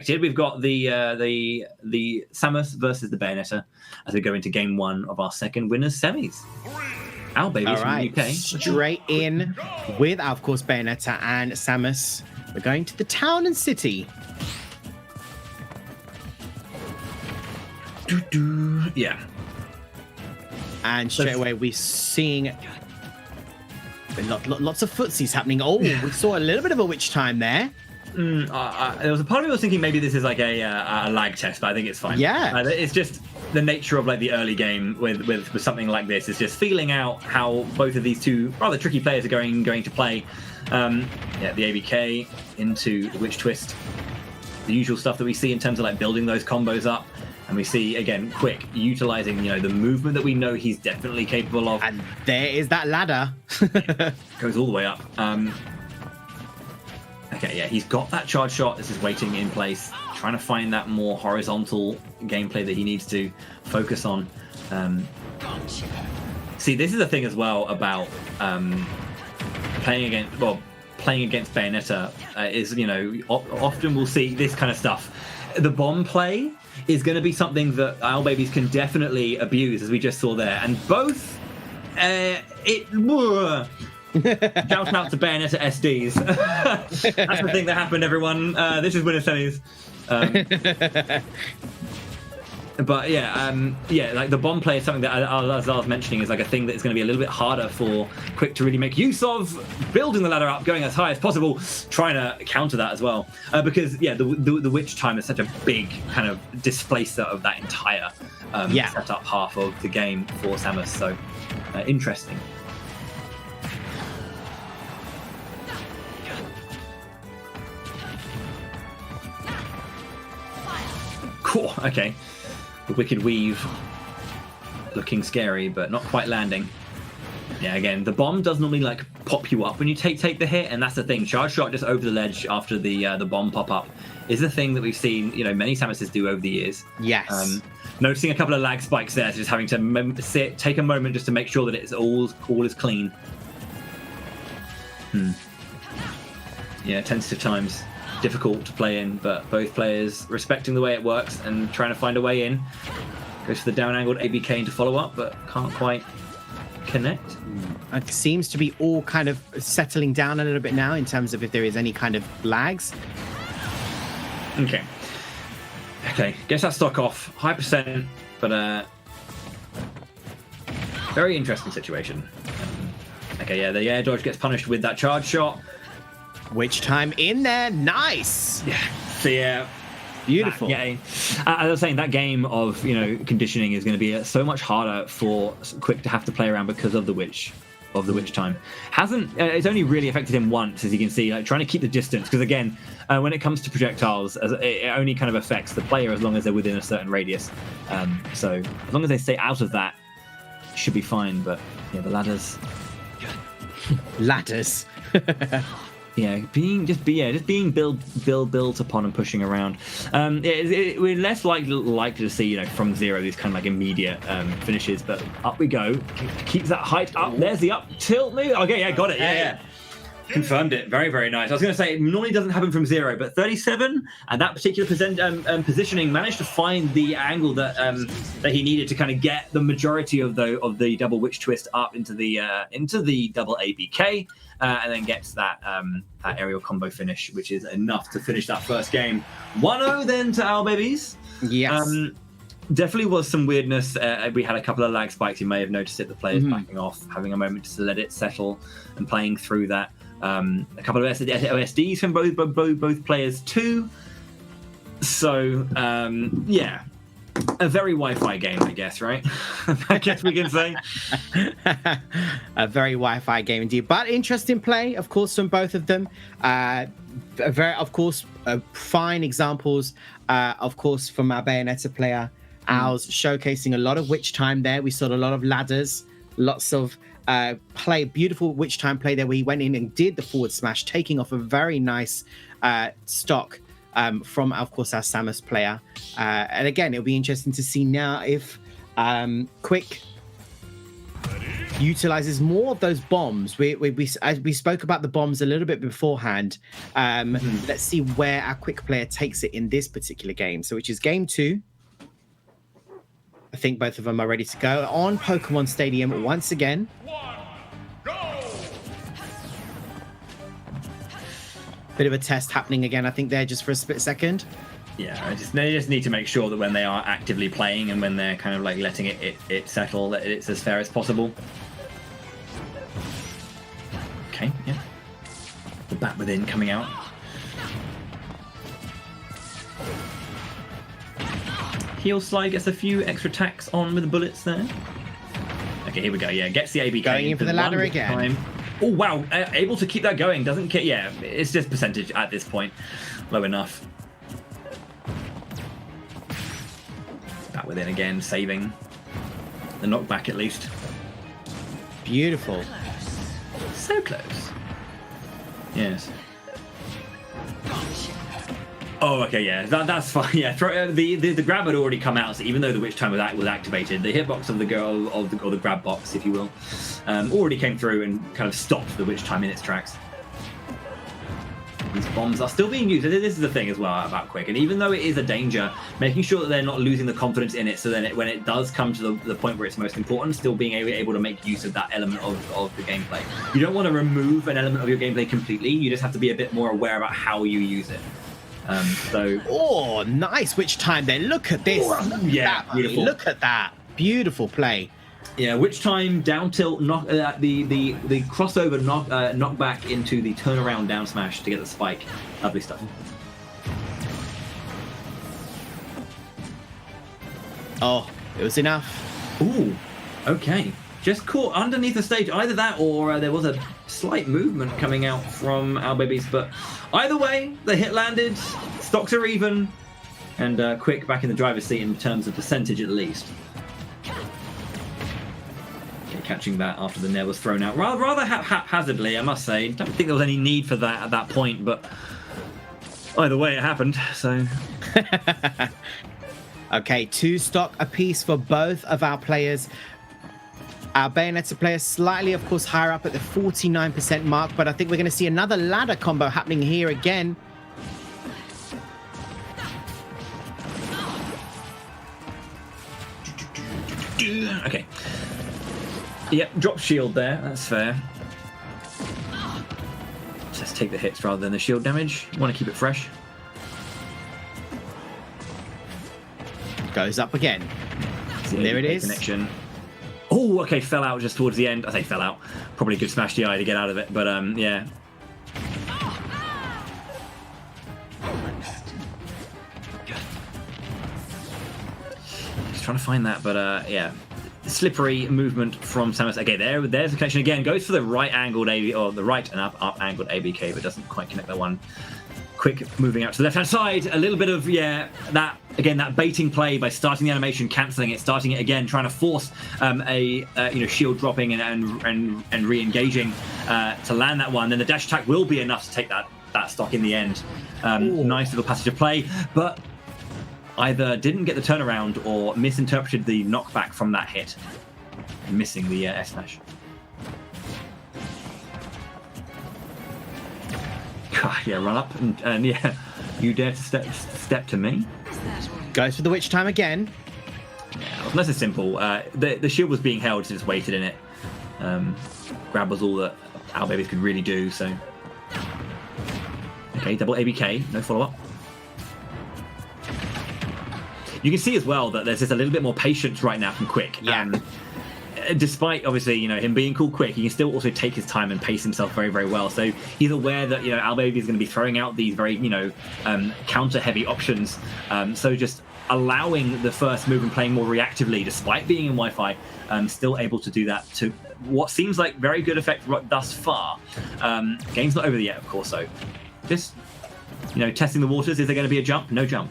expected. We've got the Samus versus the Bayonetta as we go into game 1 of our second winners semis. OwlBBs from the UK. Straight in with, of course, Bayonetta and Samus. We're going to the town and city. Yeah. And straight away we're seeing lots of footsies happening. Oh, we saw a little bit of a witch time there. There was a part of me was thinking maybe this is like a lag test, but I think it's fine. Yeah. It's just the nature of like the early game with something like this is just feeling out how both of these two rather tricky players are going to play. The ABK into the witch twist, the usual stuff that we see in terms of like building those combos up. And we see, again, quiK utilizing, the movement that we know he's definitely capable of. And there is that ladder. Goes all the way up. Okay, yeah, he's got that charge shot. This is waiting in place, trying to find that more horizontal gameplay that he needs to focus on. See, this is the thing as well about playing against Bayonetta is, often we'll see this kind of stuff. The bomb play is going to be something that OwlBBs can definitely abuse, as we just saw there. And both, shout out to Bayonetta SDs. That's the thing that happened, everyone. This is winner semis. But like the bomb play is something that, as I was mentioning, is like a thing that's going to be a little bit harder for quiK to really make use of, building the ladder up, going as high as possible, trying to counter that as well. Because the witch time is such a big kind of displacer of that entire setup half of the game for Samus. So interesting. Cool. Okay. The wicked weave looking scary, but not quite landing. Yeah, again, the bomb does normally like pop you up when you take the hit, and that's the thing. Charge shot just over the ledge after the bomb pop up is the thing that we've seen, many Samuses do over the years. Yes. Noticing a couple of lag spikes there, so just having to take a moment just to make sure that it's all is clean. Yeah, tentative times. Difficult to play in, but both players respecting the way it works and trying to find a way in. Goes for the down angled ABK to follow up, but can't quite connect. It seems to be all kind of settling down a little bit now in terms of if there is any kind of lags. Okay, gets that stock off, high percent, but very interesting situation. The air dodge gets punished with that charge shot. Witch time in there, nice. Yeah, so yeah, beautiful. As I was saying, that game of conditioning is going to be so much harder for quiK to have to play around because of the witch time. It's only really affected him once, as you can see, like trying to keep the distance. Because again, when it comes to projectiles, it only kind of affects the player as long as they're within a certain radius. So as long as they stay out of that, it should be fine. But yeah, the ladders. Yeah, being built upon and pushing around. We're less likely to see from zero these kind of like immediate finishes, but up we go. Keeps that height up. There's the up tilt move. Okay, yeah, got it. Yeah. Confirmed it. Very, very nice. I was going to say it normally doesn't happen from zero, but 37 and that particular positioning managed to find the angle that he needed to kind of get the majority of the double witch twist up into the double ABK, and then gets that aerial combo finish, which is enough to finish that first game. 1-0 then to OwlBBs. Yes. Definitely was some weirdness. We had a couple of lag spikes. You may have noticed it. The players backing off, having a moment to let it settle, and playing through that. A couple of OSDs from both players too. So yeah, a very Wi-Fi game, I guess, right? I guess we can say a very Wi-Fi game indeed. But interesting play, of course, from both of them. Fine examples, of course, from our Bayonetta player. Owls showcasing a lot of witch time there. We saw a lot of ladders, lots of beautiful witch time play there where he went in and did the forward smash, taking off a very nice stock from, of course, our Samus player. And again, it'll be interesting to see now if quiK utilizes more of those bombs. We spoke about the bombs a little bit beforehand. Let's see where our quick player takes it in this particular game. So, which is game 2. I think both of them are ready to go on Pokemon Stadium once again. Bit of a test happening again, I think, there just for a split second. Yeah, they just need to make sure that when they are actively playing and when they're kind of like letting it settle, that it's as fair as possible. Okay, yeah. The bat within coming out. Heal slide gets a few extra attacks on with the bullets there. Okay, here we go. Yeah, gets the ABK. Going in for the ladder again. Oh, wow. Able to keep that going. Doesn't care. Yeah, it's just percentage at this point. Low enough. Back within again, saving the knockback at least. Beautiful. So close. Yes. Oh, okay, yeah, that's fine. Yeah, the grab had already come out, so even though the witch time was activated, the hitbox of the girl or the grab box, if you will, already came through and kind of stopped the witch time in its tracks. These bombs are still being used. This is the thing as well about quiK, and even though it is a danger, making sure that they're not losing the confidence in it, so then when it does come to the point where it's most important, still being able to make use of that element of the gameplay. You don't want to remove an element of your gameplay completely. You just have to be a bit more aware about how you use it. Oh, nice witch time there. Look at this. Yeah, beautiful. Look at that. Beautiful play. Yeah, witch time, down tilt, the crossover knockback into the turnaround down smash to get the spike. Lovely stuff. Oh, it was enough. Ooh, okay. Just caught underneath the stage. Either that or there was a slight movement coming out from OwlBBs. But either way, the hit landed. Stocks are even. And quiK back in the driver's seat in terms of percentage at least. Okay, catching that after the nair was thrown out. Rather haphazardly, I must say. Don't think there was any need for that at that point. But either way, it happened. So... Okay, 2 stock apiece for both of our players. Our Bayonetta player slightly, of course, higher up at the 49% mark, but I think we're going to see another ladder combo happening here again. Okay. Yep, drop shield there. That's fair. Let's take the hits rather than the shield damage. Want to keep it fresh. Goes up again. And there it is. Connection. Oh, okay, fell out just towards the end. I say fell out. Probably a good smash DI to get out of it, but yeah. Just trying to find that, but yeah. Slippery movement from Samus. Okay, there's the connection again. Goes for the right angled AB or the right and up angled ABK, but doesn't quite connect that one. quiK moving out to the left-hand side. A little bit of, yeah, that baiting play by starting the animation, cancelling it, starting it again, trying to force shield dropping and re-engaging to land that one. Then the dash attack will be enough to take that stock in the end. Nice little passage of play, but either didn't get the turnaround or misinterpreted the knockback from that hit, missing the S smash. Yeah, run up and yeah, you dare to step to me? Goes for the witch time again. Yeah, it was nice and simple. The shield was being held, so just waited in it. Grab was all that OwlBBs could really do, so... Okay, double ABK, no follow-up. You can see as well that there's just a little bit more patience right now from quiK. Yeah. Despite obviously him being called quick, he can still also take his time and pace himself very, very well. So he's aware that OwlBBs is going to be throwing out these very counter heavy options. So just allowing the first move and playing more reactively, despite being in Wi-Fi, still able to do that to what seems like very good effect thus far. Game's not over yet, of course. So just testing the waters. Is there going to be a jump? No jump.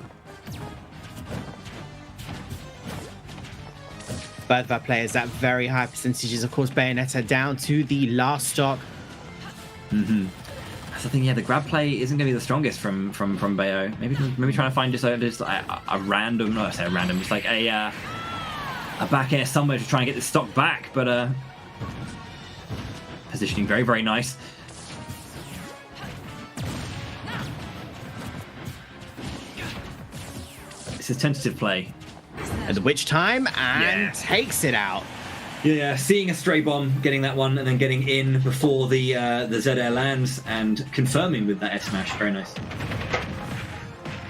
Both of our players at very high percentages. Of course, Bayonetta down to the last stock. That's the thing. Yeah, the grab play isn't going to be the strongest from Bayo. Maybe trying to find just a random. No, I say a random. Just like a back air somewhere to try and get the stock back. But positioning very, very nice. This is tentative play. And the witch time and takes it out. Yeah, seeing a stray bomb, getting that one, and then getting in before the Z-Air lands and confirming with that S smash. Very nice.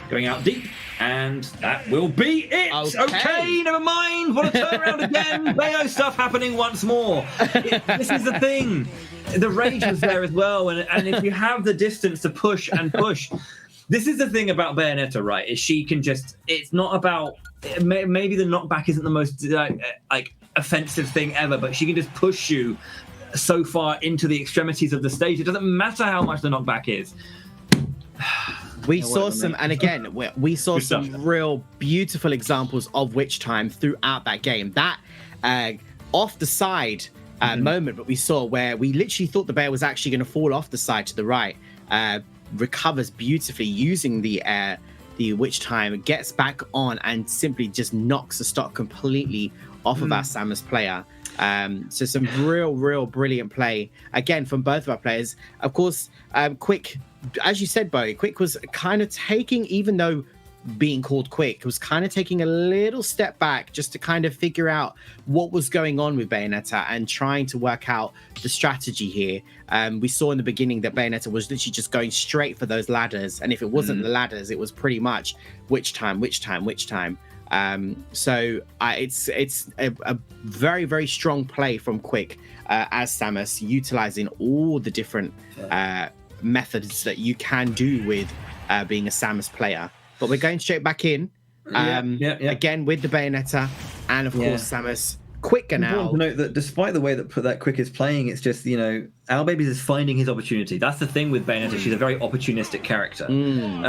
Going out deep, and that will be it. Okay, never mind. What a turnaround again. Bayo stuff happening once more. This is the thing. The rage was there as well, and if you have the distance to push and push, this is the thing about Bayonetta, right? Is she can just. It's not about. Maybe the knockback isn't the most like offensive thing ever, but she can just push you so far into the extremities of the stage. It doesn't matter how much the knockback is. We saw some, and again, we saw some real beautiful examples of witch time throughout that game. That off the side moment that we saw, where we literally thought the bear was actually going to fall off the side to the right, recovers beautifully using the witch time, gets back on, and simply just knocks the stock completely off of our Samus player. So some real brilliant play again from both of our players. Of course, quiK, as you said, Bo, quiK was kind of taking, even though being called quiK, was kind of taking a little step back just to kind of figure out what was going on with Bayonetta and trying to work out the strategy here. We saw in the beginning that Bayonetta was literally just going straight for those ladders, and if it wasn't the ladders, it was pretty much witch time. So it's a very strong play from quiK as Samus, utilizing all the different methods that you can do with being a Samus player. But we're going straight back in again with the Bayonetta, and of course Samus quicker now. Important to note that despite the way that quiK is playing, it's just, you know, OwlBBs is finding his opportunity. That's the thing with Bayonetta. She's a very opportunistic character.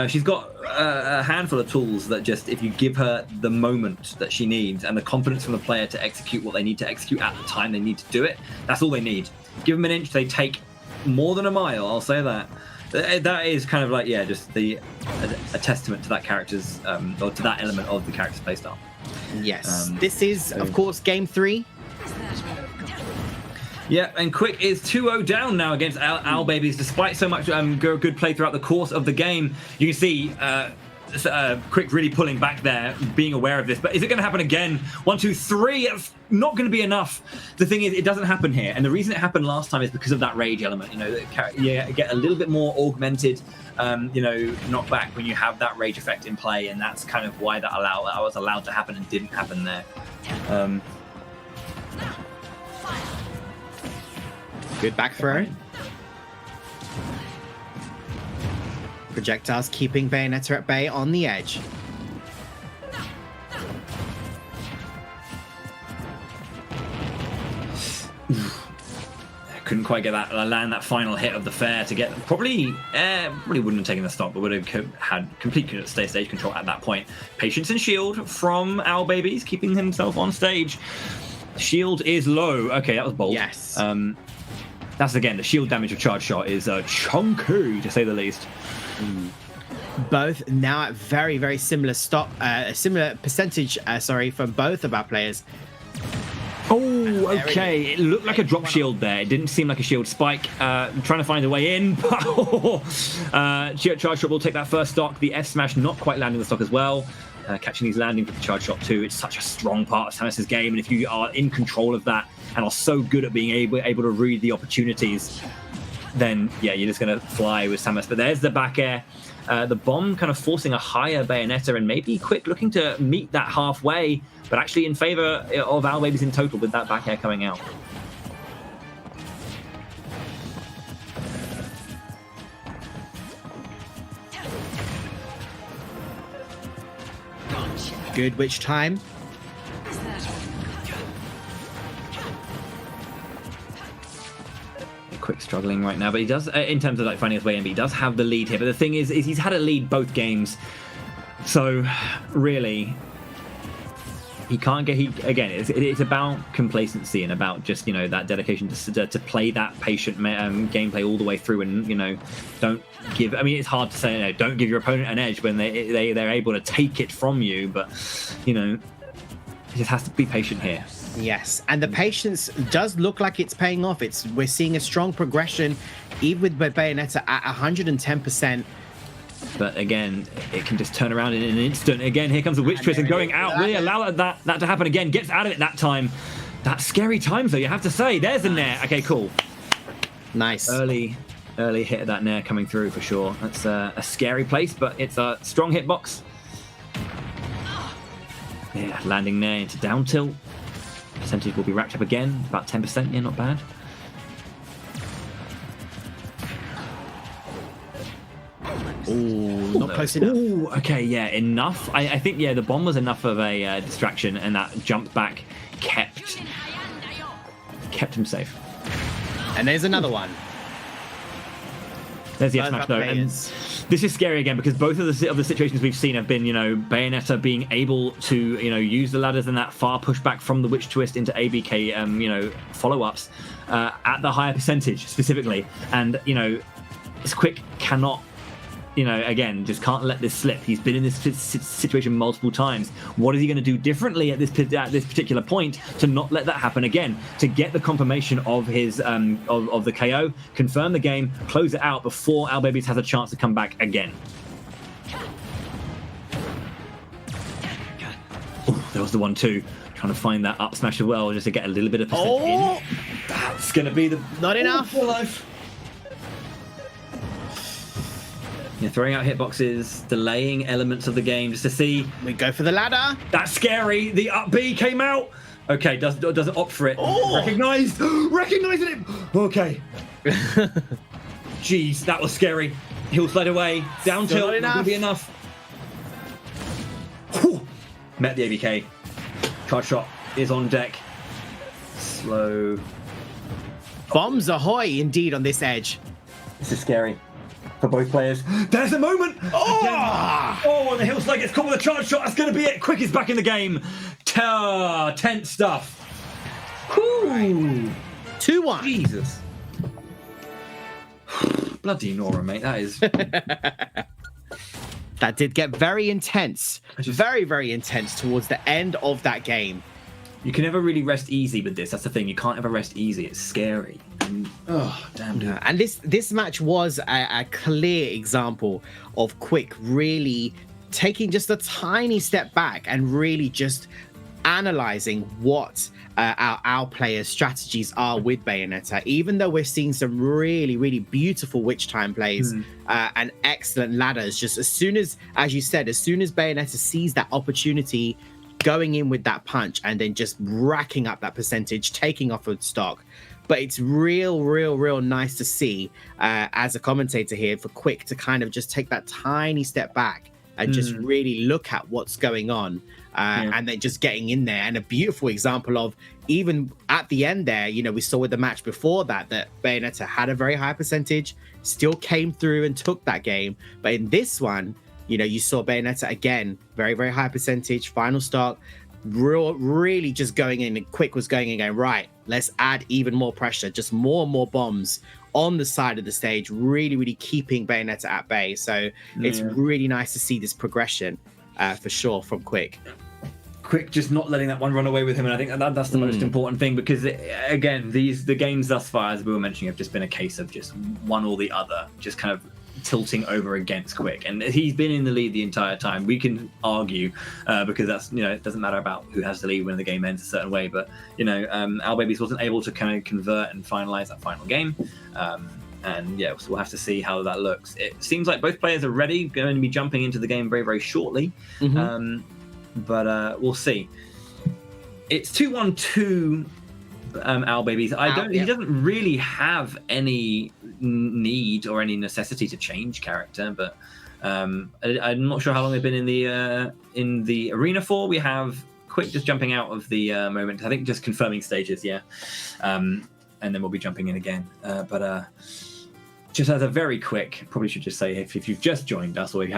She's got a handful of tools that just, if you give her the moment that she needs and the confidence from the player to execute what they need to execute at the time they need to do it, that's all they need. Give them an inch, they take more than a mile, I'll say that. That is kind of like, just a testament to that character's, or to that element of the character's playstyle. Yes. This is, of course, game 3. Yeah, and quiK is 2-0 down now against OwlBBs, despite so much good play throughout the course of the game. You can see quiK really pulling back there, being aware of this. But is it going to happen again? 1, 2, 3. It's not going to be enough. The thing is, it doesn't happen here. And the reason it happened last time is because of that rage element. You know, you get a little bit more augmented, knockback when you have that rage effect in play. And that's kind of why that was allowed to happen and didn't happen there. Good back throw. Projectiles keeping Bayonetta at bay on the edge. Couldn't quite get land that final hit of the fair to get probably wouldn't have taken the stop, but would have had complete stage control at that point. Patience and shield from OwlBBs, keeping himself on stage. Shield is low. Okay, that was bold. Yes. That's again, the shield damage of charge shot is chunky to say the least. Both now at very similar similar percentage. From both of our players. Oh, okay. It looked like a drop shield there. It didn't seem like a shield spike. Trying to find a way in. Charge shot will take that first stock. The F smash not quite landing the stock as well. Catching these landing for the charge shot too. It's such a strong part of Samus' game, and if you are in control of that and are so good at being able to read the opportunities, then you're just going to fly with Samus. But there's the back air. The bomb kind of forcing a higher Bayonetta, and maybe quiK looking to meet that halfway, but actually in favor of OwlBBs in total with that back air coming out. Good witch time. quiK struggling right now, but he does, in terms of like finding his way in, but he does have the lead here. But the thing is he's had a lead both games, so really he can't get. It's about complacency and about just, you know, that dedication to play that patient gameplay all the way through, and, you know, don't give. I mean, it's hard to say, you know, don't give your opponent an edge when they're able to take it from you, but, you know, he just has to be patient here. Yes, and the patience does look like it's paying off. We're seeing a strong progression, even with Bayonetta at 110%. But again, it can just turn around in an instant. Again, here comes the witch twist and going out. Really allow that to happen again. Gets out of it that time. That's scary times, though, you have to say. There's the nair. Okay, cool. Nice. Early hit of that nair coming through for sure. That's a scary place, but it's a strong hitbox. Yeah, landing there into down tilt. Percentage will be racked up again. About 10%. Yeah, not bad. Ooh, not close enough. Ooh, okay, yeah, enough. I think, yeah, the bomb was enough of a distraction, and that jump back kept him safe. And there's another one. There's the smash though, and this is scary again because both of the situations we've seen have been, Bayonetta being able to, use the ladders and that far pushback from the witch twist into ABK, follow-ups at the higher percentage specifically, and quiK cannot. Again, just can't let this slip. He's been in this situation multiple times. What is he going to do differently at this particular point to not let that happen again? To get the confirmation of his of the KO, confirm the game, close it out before OwlBBs has a chance to come back again. Oh, there was the 1-2. Trying to find that up smash as well, just to get a little bit of percent in. That's going to be the not enough for life. Yeah, throwing out hitboxes, delaying elements of the game just to see. We go for the ladder. That's scary. The up B came out. Okay, doesn't opt for it. Oh! Recognized. Recognizing it. Okay. Jeez, that was scary. He'll slide away. Down tilt. Not gonna be enough. Whew. Met the ABK. Charge shot is on deck. Slow. Bombs ahoy, indeed, on this edge. This is scary. For both players. There's a moment! Oh, and the hill slide gets caught with a charge shot. That's going to be it. quiK is back in the game. Tense stuff. Whew. 2-1. Jesus. Bloody Nora, mate. That is... That did get very intense. Very, very intense towards the end of that game. You can never really rest easy with this. That's the thing. You can't ever rest easy. It's scary. And, oh, damn. Yeah. And this match was a clear example of quiK really taking just a tiny step back and really just analyzing what our players' strategies are with Bayonetta. Even though we're seeing some really, really beautiful witch time plays and excellent ladders, just as soon as you said, as soon as Bayonetta sees that opportunity, going in with that punch and then just racking up that percentage, taking off of stock. But it's real nice to see as a commentator here for quiK to kind of just take that tiny step back and just really look at what's going on and then just getting in there. And a beautiful example of even at the end there, we saw with the match before that Bayonetta had a very high percentage, still came through and took that game. But in this one, you saw Bayonetta again, very, very high percentage, final stock, really just going in, and quiK was going in going, right, let's add even more pressure, just more and more bombs on the side of the stage, really, really keeping Bayonetta at bay. So it's really nice to see this progression for sure from quiK. quiK just not letting that one run away with him, and I think that's the most important thing, because again, the games thus far, as we were mentioning, have just been a case of just one or the other, just kind of tilting over against quiK, and he's been in the lead the entire time. We can argue because that's it doesn't matter about who has the lead when the game ends a certain way, but OwlBBs wasn't able to kind of convert and finalize that final game, and yeah, so we'll have to see how that looks. It seems like both players are ready, going to be jumping into the game very, very shortly, but we'll see. It's 2-1-2 OwlBBs. He doesn't really have any need or any necessity to change character, but I'm not sure how long they've been in the arena for. We have quiK just jumping out of the moment. I think just confirming stages, and then we'll be jumping in again. But just as a very quick, probably should just say if you've just joined us, or if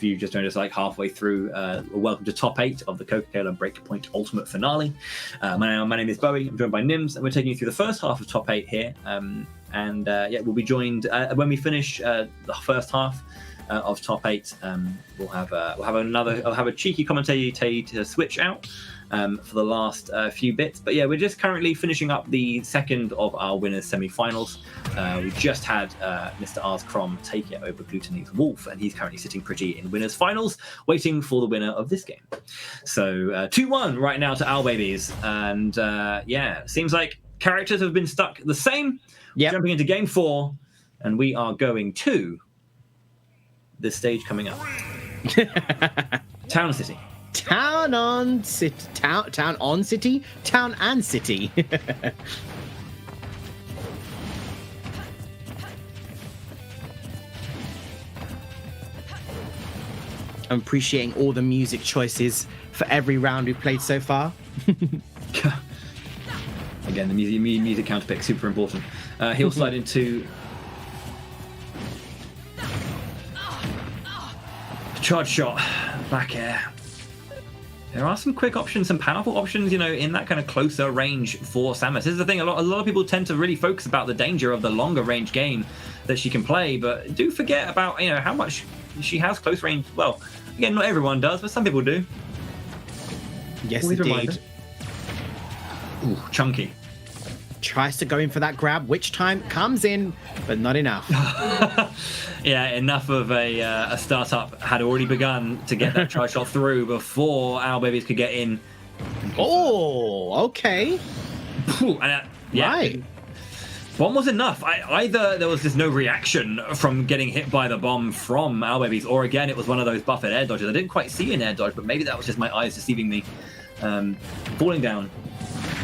you just joined us like halfway through, welcome to top 8 of the Coca-Cola Breakpoint Ultimate Finale. My name is Bowie. I'm joined by Nims, and we're taking you through the first half of top 8 here. We'll be joined when we finish the first half of top 8. I'll have a cheeky commentator to switch out. for the last few bits. But yeah, we're just currently finishing up the second of our winners semi-finals. We just had Mr. Ars Crom take it over Glutonese Wolf, and he's currently sitting pretty in winners finals, waiting for the winner of this game. So 2-1 right now to OwlBBs, and yeah, seems like characters have been stuck the same. Yep. Jumping into game 4, and we are going to this stage coming up. Town City. Town on city. Town on city. Town and city. I'm appreciating all the music choices for every round we've played so far. Again, the music counterpick, super important. He'll slide into charge shot, back air. There are some quick options, some powerful options, you know, in that kind of closer range for Samus. This is the thing, a lot of people tend to really focus about the danger of the longer range game that she can play, but do forget about, you know, how much she has close range. Well, again, not everyone does, but some people do. Yes, Always indeed. Ooh, chunky. Tries to go in for that grab, which time comes in, but not enough. Yeah, enough of a startup had already begun to get that try shot through before OwlBBs could get in. Oh, okay. And, yeah, Right. Bomb was enough. Either there was just no reaction from getting hit by the bomb from OwlBBs, or again, it was one of those buffet air dodges. I didn't quite see an air dodge, but maybe that was just my eyes deceiving me. Falling down.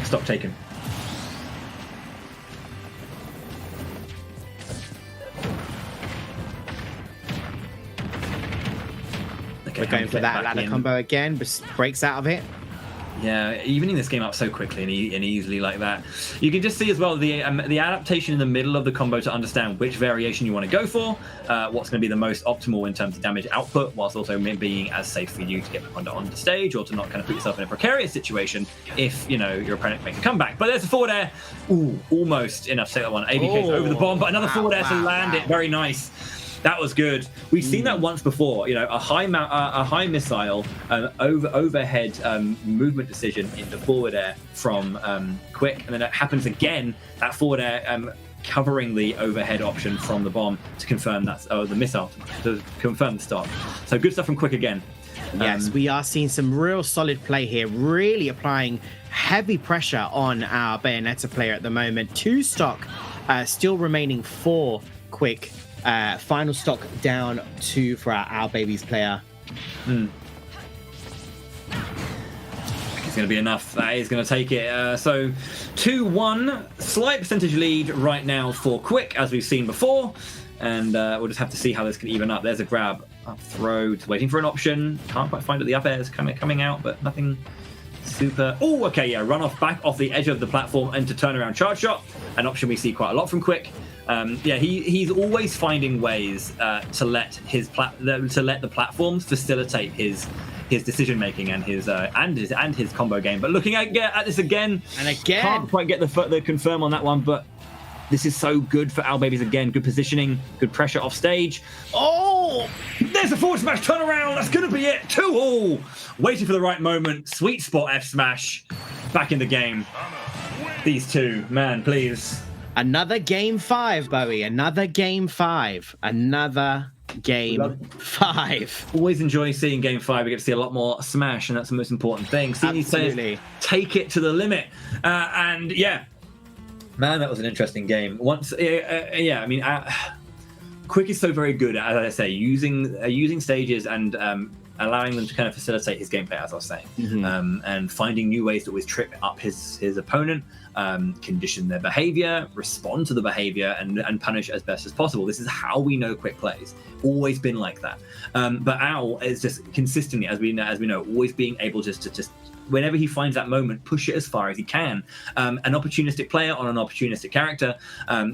Stock taken. We're going for that ladder combo again, but breaks out of it. Yeah, evening this game up so quickly and easily like that. You can just see as well the adaptation in the middle of the combo to understand which variation you want to go for, what's going to be the most optimal in terms of damage output, whilst also being as safe for you to get back onto the stage or to not kind of put yourself in a precarious situation if, you know, your opponent makes a comeback. But there's a forward air. Ooh, almost enough to take that one. ABK over the bomb, but another forward air to land it. Very nice. That was good. We've seen that once before. You know, a high missile, overhead movement decision into forward air from quiK, and then it happens again. That forward air covering the overhead option from the bomb to confirm that's the missile to confirm the stop. So good stuff from quiK again. Yes, we are seeing some real solid play here, really applying heavy pressure on our Bayonetta player at the moment. 2 stock, still remaining 4 quiK. Final stock down 2 for our OwlBBs player. It's going to be enough. That is going to take it. So 2-1, slight percentage lead right now for quiK, as we've seen before. And we'll just have to see how this can even up. There's a grab, up throw, waiting for an option. Can't quite find it. The up air is kind of coming out, but nothing super. Oh, okay, yeah. Run off back off the edge of the platform into turnaround charge shot. An option we see quite a lot from quiK. Yeah, he's always finding ways to let the platforms facilitate his decision making and his combo game. But looking at this again, can't quite get the confirm on that one. But this is so good for OwlBBs again. Good positioning, good pressure off stage. Oh, there's a forward smash turnaround. That's gonna be it. 2-all. Waiting for the right moment. Sweet spot F smash. Back in the game. These two, man, please. Another game 5, Bowie. Another game 5. Another game 5. Always enjoy seeing game 5. We get to see a lot more Smash, and that's the most important thing. Seeing these players take it to the limit. And yeah, man, that was an interesting game. Yeah, I mean, quiK is so very good at, as I say, using stages and allowing them to kind of facilitate his gameplay, as I was saying, and finding new ways to always trip up his opponent, condition their behavior, respond to the behavior, and punish as best as possible. This is how we know quiK plays. Always been like that. But Owl is just consistently, as we know, always being able to just whenever he finds that moment, push it as far as he can. An opportunistic player on an opportunistic character,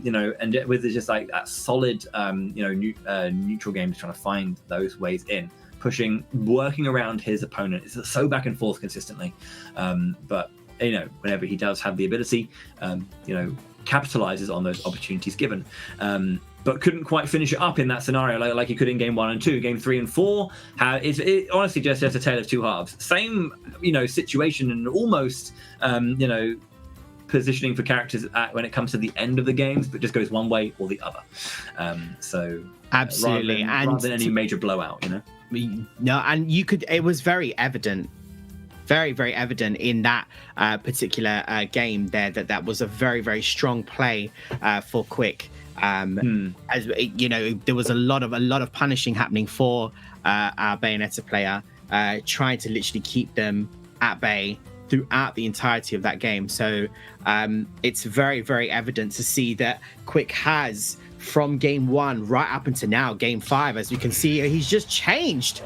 you know, and with just like that solid, neutral game, trying to find those ways in. Pushing, working around his opponent. It's so back and forth consistently. But, you know, whenever he does have the ability, capitalizes on those opportunities given. but couldn't quite finish it up in that scenario like he could in game 1 and 2. Game 3 and 4, it honestly just a tale of two halves. Same, situation and almost, positioning for characters when it comes to the end of the games, but just goes one way or the other. Absolutely, rather than any major blowout, No, and it was very evident. Very, very evident in that particular game there that was a very, very strong play for quiK. As there was a lot of punishing happening for our Bayonetta player, trying to literally keep them at bay throughout the entirety of that game. So it's very, very evident to see that quiK has, from game 1 right up until now, game 5, as you can see, he's just changed.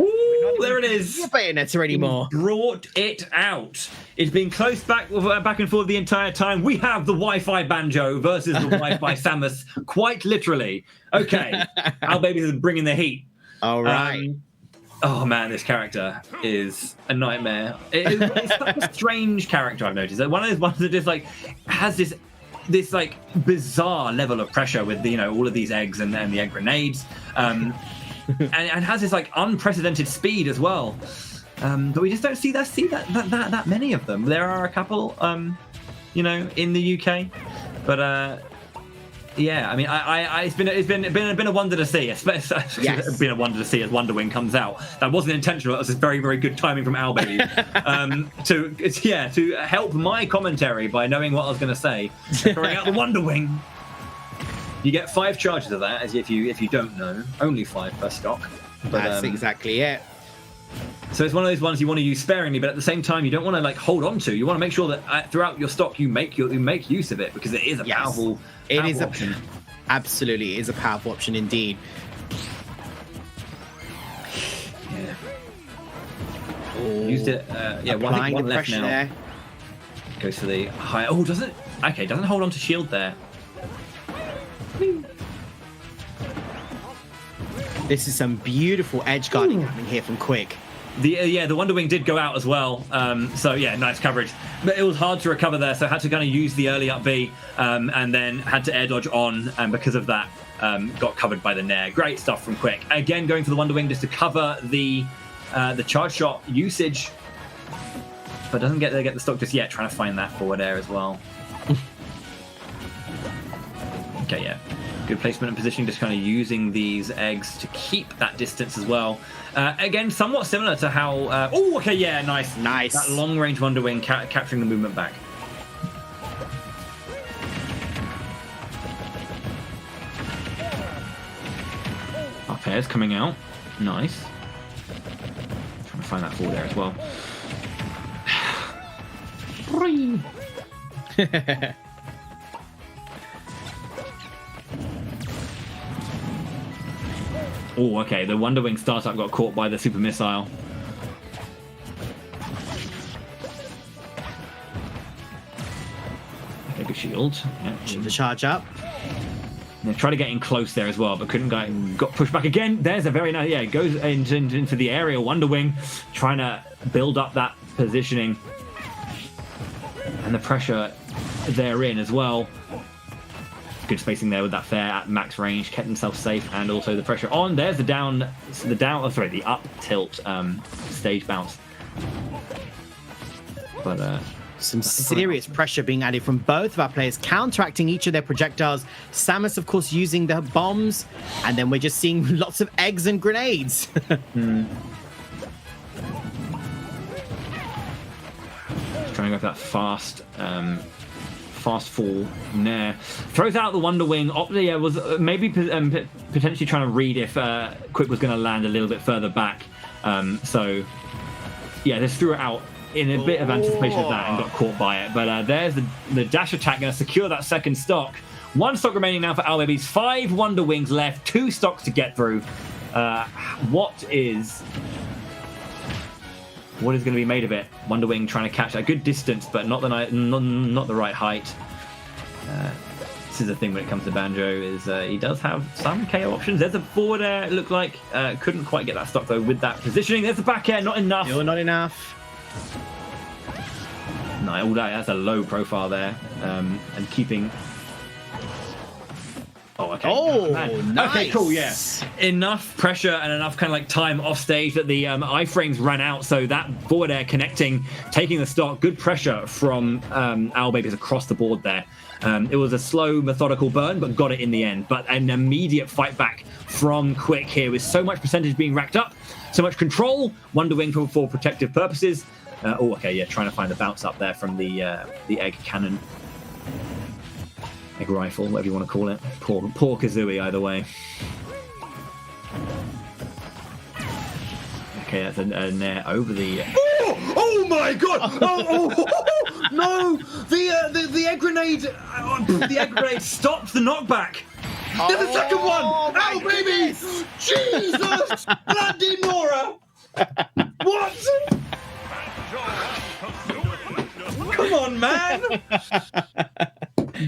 There it is. Bayonetta anymore. Brought it out. It's been close back and forth the entire time. We have the Wi-Fi Banjo versus the Wi-Fi Samus, quite literally. Okay, OwlBBs is bringing the heat. All right. Oh man, this character is a nightmare. It's such a strange character, I've noticed. One of those ones that just has this bizarre level of pressure with all of these eggs and the egg grenades. And has this unprecedented speed as well, but we just don't see that many of them. There are a couple, in the UK, but yeah, I mean, it's been a wonder to see. Yes. It's been a wonder to see as Wonder Wing comes out. That wasn't intentional. That was just very, very good timing from OwlBBs to help my commentary by knowing what I was going to say, throwing out the Wonder Wing. You get 5 charges of that, as if you don't know, only 5 per stock. But, that's exactly it. So it's one of those ones you want to use sparingly, but at the same time you don't want to hold on to. You want to make sure that throughout your stock you make use of it, because it is a powerful option. Absolutely, it is a powerful option indeed. Yeah. Used it. Applying one the left pressure now. there. Goes for the high. Oh, does it? Okay, doesn't hold on to shield there. This is some beautiful edge guarding happening here from quiK. The Wonder Wing did go out as well, so yeah, nice coverage. But it was hard to recover there, so had to kind of use the early up B, and then had to air dodge on, and because of that, got covered by the Nair. Great stuff from quiK. Again, going for the Wonder Wing just to cover the charge shot usage, but doesn't get the stock just yet. Trying to find that forward air as well. Okay, yeah. Good placement and positioning, just kind of using these eggs to keep that distance as well. Again, somewhat similar to how... okay, yeah, nice. Nice. That long-range Wonder Wing capturing the movement back. Up airs coming out. Nice. Trying to find that forward there as well. Oh, okay. The Wonder Wing startup got caught by the super missile. Okay, good shield. Yeah. The charge up. Yeah, try to get in close there as well, but couldn't got pushed back again. There's a very nice, it goes into the area. Wonder Wing trying to build up that positioning and the pressure therein as well. Good spacing there with that fair at max range, kept himself safe, and also the pressure on. There's the the up tilt stage bounce. But some serious pressure being added from both of our players, counteracting each of their projectiles. Samus, of course, using the bombs, and then we're just seeing lots of eggs and grenades. Trying to go for that fast fall Nair. Throws out the Wonder Wing. Optia was maybe potentially trying to read if quiK was going to land a little bit further back. So yeah, just threw it out in a bit of anticipation of that and got caught by it. But there's the dash attack going to secure that second stock. 1 stock remaining now for OwlBBs. 5 Wonder Wings left. 2 stocks to get through. What is going to be made of it? Wonder Wing trying to catch that good distance, but not the right height. This is the thing when it comes to Banjo, is he does have some KO options. There's a forward air, it looked like. Couldn't quite get that stock though with that positioning. There's the back air, not enough. Still not enough. No, that's a low profile there, and keeping Oh, okay. Oh, Man. nice. Okay, cool, yeah. Enough pressure and enough kind of like time off stage that the iframes ran out, so that forward air connecting, taking the stock, good pressure from OwlBBs across the board there. It was a slow, methodical burn, but got it in the end. But an immediate fight back from quiK here with so much percentage being racked up, so much control, Wonder Wing for protective purposes. Oh, okay, yeah, trying to find the bounce up there from the egg cannon. Egg rifle, whatever you want to call it. Poor Kazooie, either way. Okay, that's a nair over the... Oh my god! No! The egg grenade... the egg grenade stopped the knockback! There's a second one! Oh, baby! Jesus! Bloody Nora! What? Come on, man!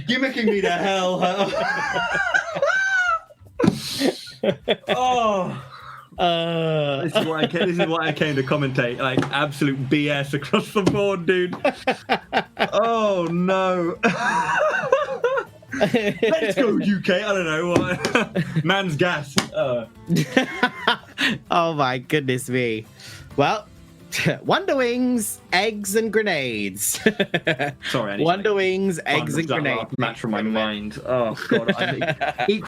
Gimmicking me to hell. Oh. This is what I came to commentate. Like absolute BS across the board, dude. Oh no. Let's go UK. I don't know what. Man's gas. Oh my goodness me. Well, Wonder Wings, eggs and grenades. Sorry, Wonder Wings, eggs and grenades. Match from my mind. Oh god.